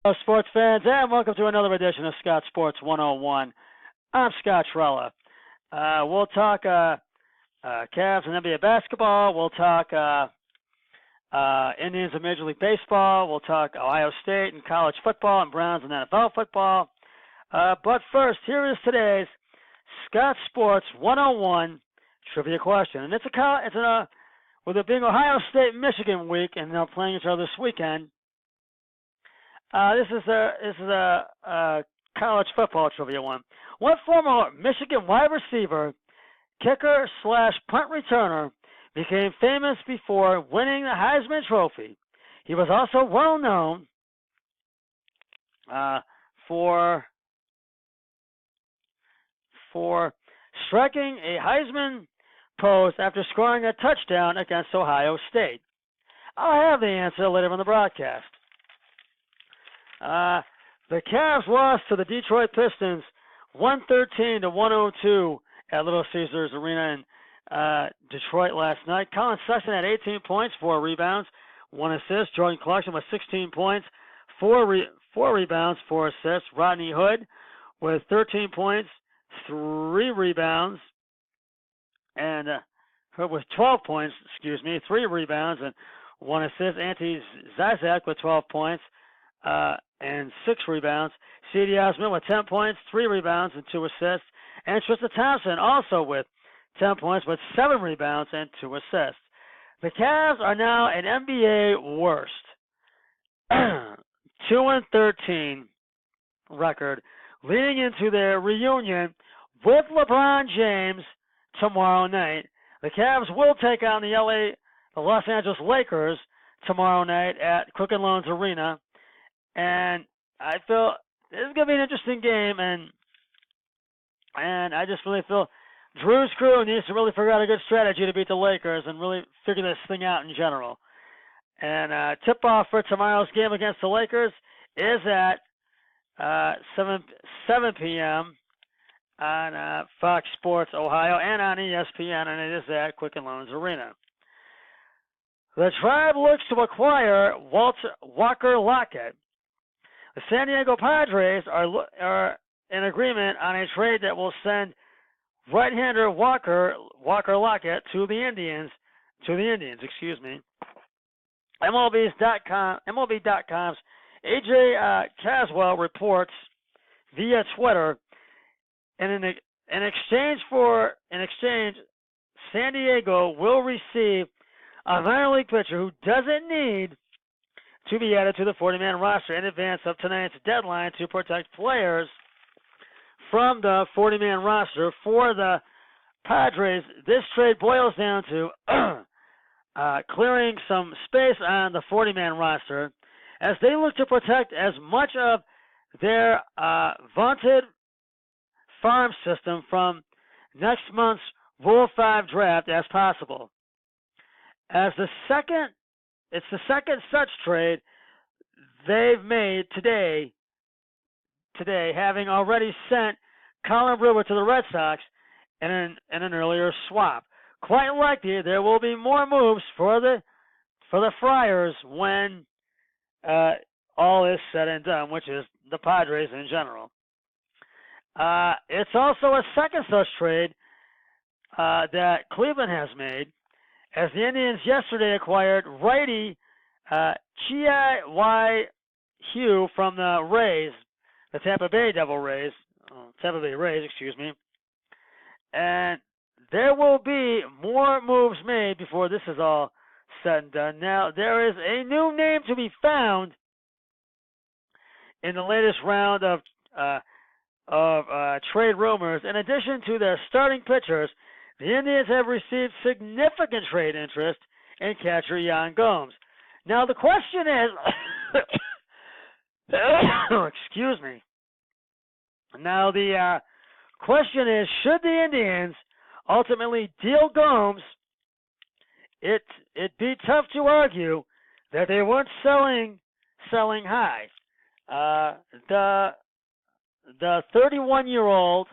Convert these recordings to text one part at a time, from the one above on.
Hello, sports fans, and welcome to another edition of Scott Sports 101. I'm Scott Trella. We'll talk Cavs and NBA basketball. We'll talk Indians and Major League Baseball. We'll talk Ohio State and college football and Browns and NFL football. But first, here is today's Scott Sports 101 trivia question, and with it being Ohio State Michigan week, and they're playing each other this weekend. This is a college football trivia one. What former Michigan wide receiver, kicker / punt returner became famous before winning the Heisman Trophy? He was also well known for striking a Heisman pose after scoring a touchdown against Ohio State. I'll have the answer later in the broadcast. The Cavs lost to the Detroit Pistons 113-102 at Little Caesars Arena in Detroit last night. Colin Sexton had 18 points, 4 rebounds, 1 assist. Jordan Clarkson with 16 points, 4 rebounds, 4 assists. Rodney Hood with 13 points, 3 rebounds, and Hood with 12 points, 3 rebounds and 1 assist. Ante Zizek with 12 points and 6 rebounds. C.D. Osman with 10 points, 3 rebounds, and 2 assists. And Tristan Thompson also with 10 points, with 7 rebounds and 2 assists. The Cavs are now an NBA worst 2-13 record, leading into their reunion with LeBron James tomorrow night. The Cavs will take on the Los Angeles Lakers tomorrow night at Quicken Loans Arena. And I feel this is going to be an interesting game, and I just really feel Drew's crew needs to really figure out a good strategy to beat the Lakers and really figure this thing out in general. And tip-off for tomorrow's game against the Lakers is at 7 p.m. on Fox Sports Ohio and on ESPN, and it is at Quicken Loans Arena. The Tribe looks to acquire Walker Lockett. The San Diego Padres are in agreement on a trade that will send right-hander Walker Lockett to the Indians. MLB.com's AJ Caswell reports via Twitter, in exchange, San Diego will receive a minor league pitcher who doesn't need to be added to the 40-man roster in advance of tonight's deadline to protect players from the 40-man roster. For the Padres, this trade boils down to clearing some space on the 40-man roster as they look to protect as much of their vaunted farm system from next month's Rule 5 draft as possible. It's the second such trade they've made today, having already sent Colin Brewer to the Red Sox in an earlier swap. Quite likely there will be more moves for the Friars when all is said and done, which is the Padres in general. It's also a second such trade that Cleveland has made, as the Indians yesterday acquired righty Chi Hugh from the Rays, the Tampa Bay Rays, and there will be more moves made before this is all said and done. Now, there is a new name to be found in the latest round of trade rumors. In addition to their starting pitchers, the Indians have received significant trade interest in catcher Yan Gomes. Now, the question is, excuse me. Now, the question is, should the Indians ultimately deal Gomes? It'd be tough to argue that they weren't selling high. The 31-year-old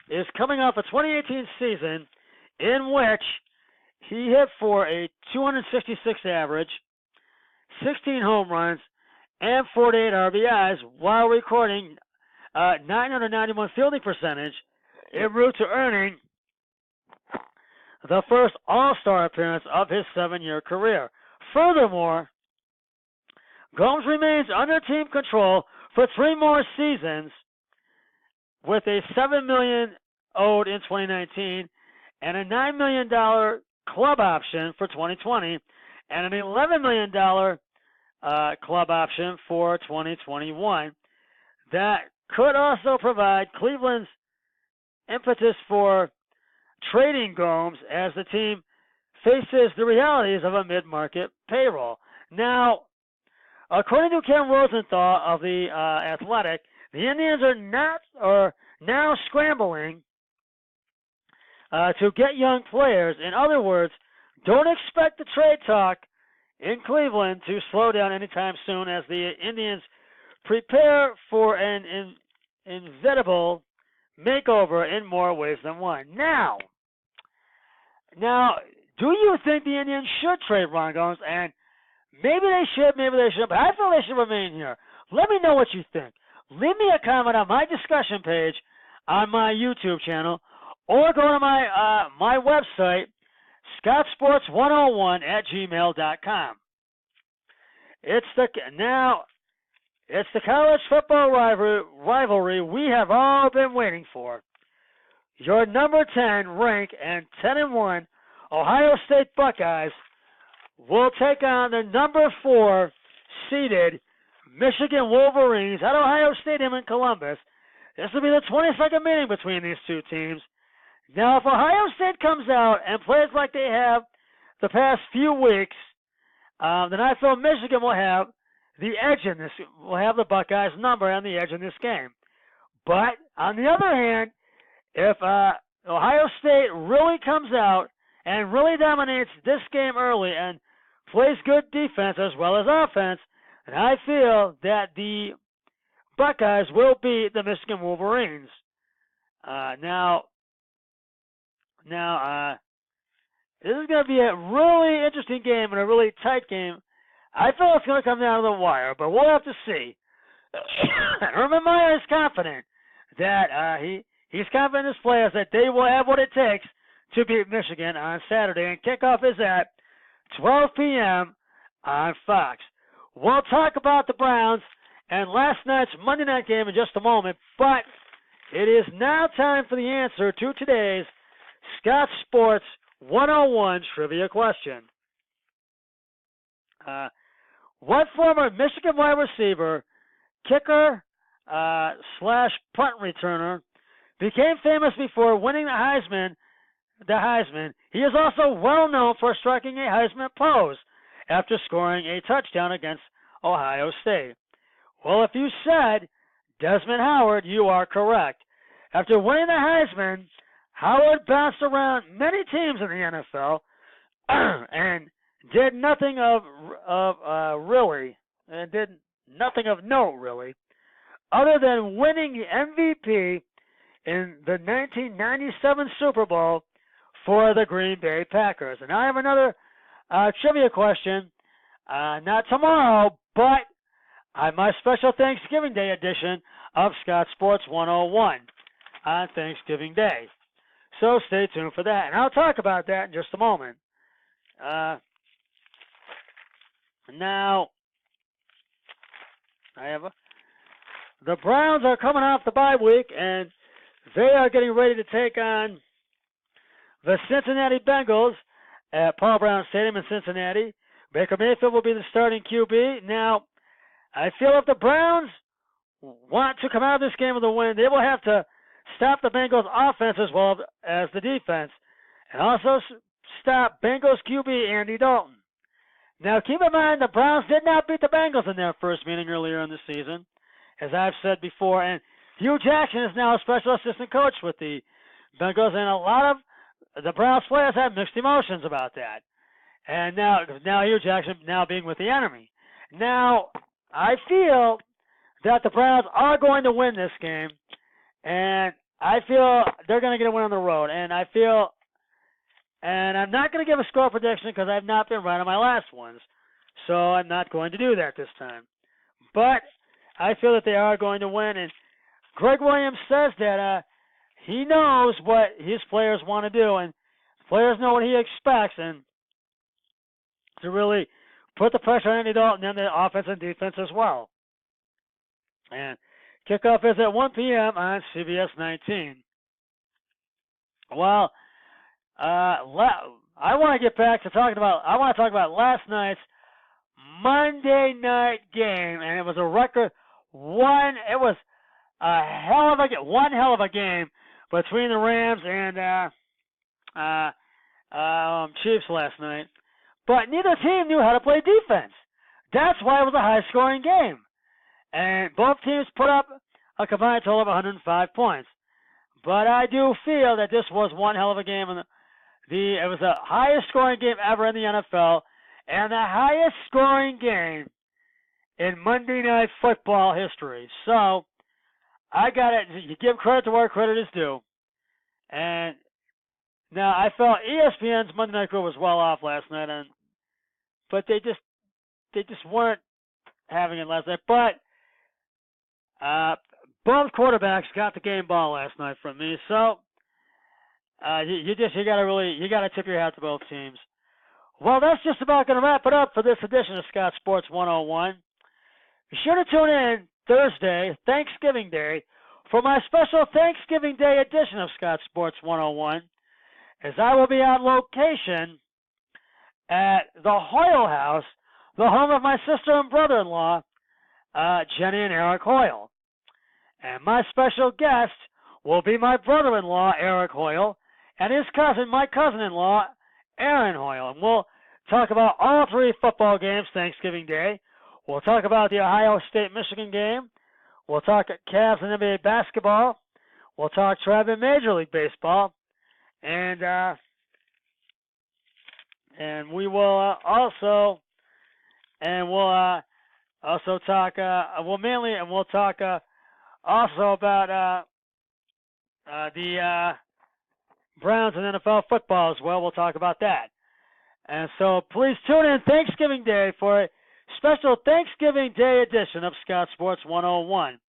is coming off a 2018 season in which he hit for a 266 average, 16 home runs, and 48 RBIs while recording 991 fielding percentage en route to earning the first All-Star appearance of his 7-year career. Furthermore, Gomes remains under team control for 3 more seasons with a $7 million owed in 2019 and a $9 million club option for 2020 and an $11 million club option for 2021. That could also provide Cleveland's impetus for trading Gomes as the team faces the realities of a mid-market payroll. Now, according to Ken Rosenthal of the Athletic, the Indians are now scrambling to get young players. In other words, don't expect the trade talk in Cleveland to slow down anytime soon as the Indians prepare for an inevitable makeover in more ways than one. Now, do you think the Indians should trade Ron Gomes? And maybe they should, maybe they shouldn't, but I feel they should remain here. Let me know what you think. Leave me a comment on my discussion page on my YouTube channel, or go to my website, scottsports101@gmail.com. It's the college football rivalry we have all been waiting for. Your number 10 ranked and 10-1 Ohio State Buckeyes will take on the number 4 seeded Michigan Wolverines at Ohio Stadium in Columbus. This will be the 22nd meeting between these two teams. Now, if Ohio State comes out and plays like they have the past few weeks, then I feel Michigan will have the edge in this. Will have the Buckeyes number on the edge in this game. But on the other hand, if Ohio State really comes out and really dominates this game early and plays good defense as well as offense, and I feel that the Buckeyes will beat the Michigan Wolverines. Now, this is going to be a really interesting game and a really tight game. I feel it's going to come down to the wire, but we'll have to see. Urban Meyer is confident that he's confident in his players that they will have what it takes to beat Michigan on Saturday, and kickoff is at 12 p.m. on Fox. We'll talk about the Browns and last night's Monday night game in just a moment, but it is now time for the answer to today's Scott Sports 101 trivia question. What former Michigan wide receiver, kicker, / punt returner became famous before winning the Heisman? He is also well known for striking a Heisman pose after scoring a touchdown against Ohio State. Well, if you said Desmond Howard, you are correct. After winning the Heisman, Howard bounced around many teams in the NFL and did nothing of note, really, other than winning the MVP in the 1997 Super Bowl for the Green Bay Packers. And I have another trivia question, not tomorrow, but on my special Thanksgiving Day edition of Scott Sports 101 on Thanksgiving Day. So stay tuned for that. And I'll talk about that in just a moment. Now, the Browns are coming off the bye week, and they are getting ready to take on the Cincinnati Bengals at Paul Brown Stadium in Cincinnati. Baker Mayfield will be the starting QB. Now, I feel if the Browns want to come out of this game with a win, they will have to stop the Bengals offense as well as the defense, and also stop Bengals QB Andy Dalton. Now, keep in mind, the Browns did not beat the Bengals in their first meeting earlier in the season, as I've said before, and Hugh Jackson is now a special assistant coach with the Bengals, and a lot of the Browns players have mixed emotions about that. And now Hugh Jackson now being with the enemy. Now, I feel that the Browns are going to win this game, and I feel they're going to get a win on the road. And I'm not going to give a score prediction because I've not been right on my last ones, so I'm not going to do that this time. but I feel that they are going to win. And Greg Williams says that he knows what his players want to do, and players know what he expects, and to really put the pressure on Andy Dalton and the offense and defense as well. And kickoff is at 1 p.m. on CBS 19. Well, I want to get back to talking about. I want to talk about last night's Monday night game, and it was a record one. It was one hell of a game between the Rams and Chiefs last night. But neither team knew how to play defense. That's why it was a high-scoring game, and both teams put up a combined total of 105 points. But I do feel that this was one hell of a game, and it was the highest scoring game ever in the NFL, and the highest scoring game in Monday Night Football history. So I got it. You give credit to where credit is due. And now I felt ESPN's Monday Night Crew was well off last night, but they just weren't having it last night. But both quarterbacks got the game ball last night from me, so you gotta tip your hat to both teams. Well, that's just about gonna wrap it up for this edition of Scott Sports 101. Be sure to tune in Thursday, Thanksgiving Day, for my special Thanksgiving Day edition of Scott Sports 101, as I will be on location at the Hoyle House, the home of my sister and brother-in-law, Jenny and Eric Hoyle. And my special guest will be my brother-in-law, Eric Hoyle, and his cousin, my cousin-in-law, Aaron Hoyle. And we'll talk about all three football games Thanksgiving Day. We'll talk about the Ohio State-Michigan game. We'll talk Cavs and NBA basketball. We'll talk Tribe and Major League Baseball. And we will also talk also about the Browns and NFL football as well. We'll talk about that. And so please tune in Thanksgiving Day for a special Thanksgiving Day edition of Scott Sports 101.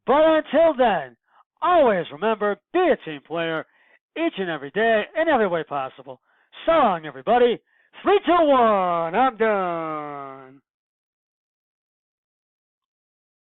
But until then, always remember, be a team player each and every day in every way possible. So long, everybody. 3, 2, 1. I'm done.